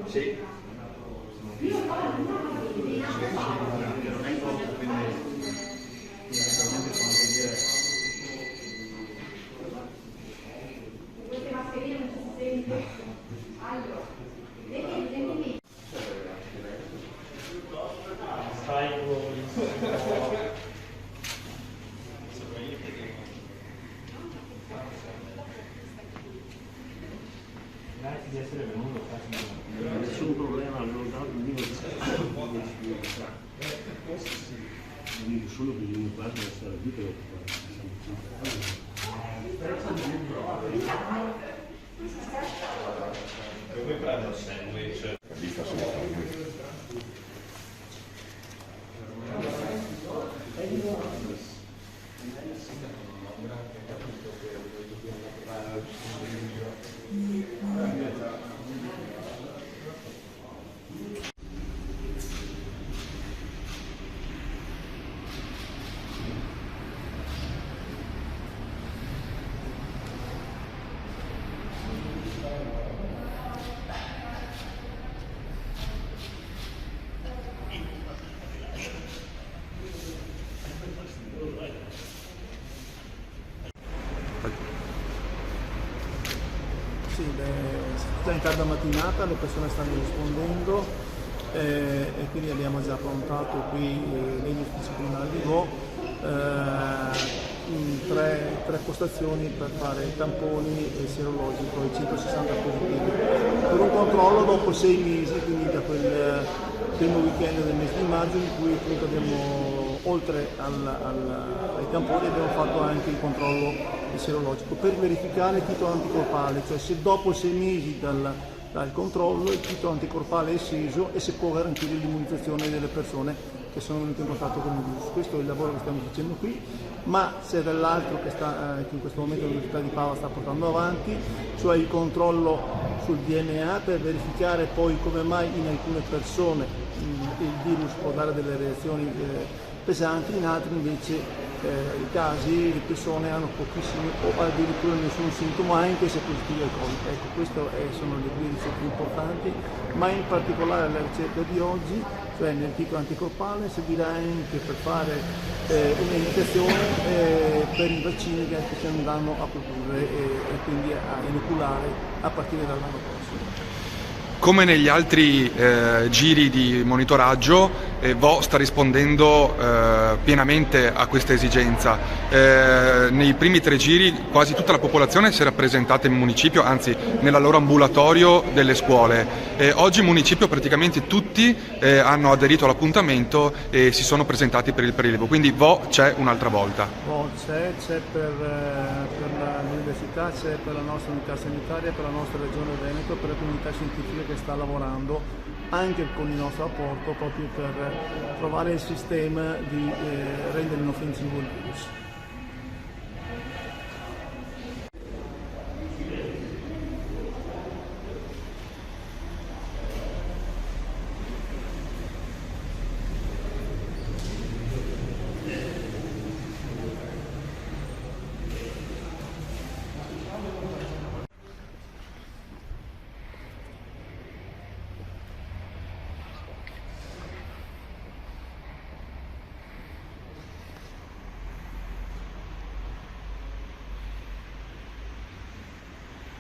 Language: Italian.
Sì. Grazie di essere venuto. Nessun problema, avevo dato un libro di solo che io guardo la storia di che Dove prendo il sandwich? Sì, già in tarda mattinata le persone stanno rispondendo e quindi abbiamo già approntato qui negli uffici comunali di Vo tre postazioni per fare tamponi e serologico ai 160 positivi. Per un controllo dopo 6 mesi, quindi da quel primo weekend del mese di maggio, in cui appunto abbiamo, oltre ai tamponi, abbiamo fatto anche il controllo serologico per verificare il titolo anticorpale, cioè se dopo 6 mesi dal controllo il titolo anticorpale è sceso e se può garantire l'immunizzazione delle persone che sono venute in contatto con il virus. Questo è il lavoro che stiamo facendo qui, ma c'è dall'altro che in questo momento l'Università di Padova sta portando avanti, cioè il controllo sul DNA per verificare poi come mai in alcune persone il virus può dare delle reazioni pesanti, in altri invece i casi le persone hanno pochissimi o addirittura nessun sintomo anche se positivi al Covid. Ecco, queste sono le due ricette più importanti, ma in particolare la ricerca di oggi, cioè nel titolo anticorpale, servirà anche per fare un'indicazione per i vaccini che stiamo andando a produrre e quindi a inoculare a partire dall'anno prossimo. Come negli altri giri di monitoraggio, Vo sta rispondendo pienamente a questa esigenza. Nei primi 3 giri quasi tutta la popolazione si era presentata in municipio, anzi nella loro ambulatorio delle scuole. Oggi in municipio praticamente tutti hanno aderito all'appuntamento e si sono presentati per il prelievo, quindi Vo c'è un'altra volta. Vo c'è per l'università, c'è per la nostra unità sanitaria, per la nostra regione Veneto, per la comunità scientifica che sta lavorando anche con il nostro apporto proprio per trovare il sistema di rendere inoffensivo il virus.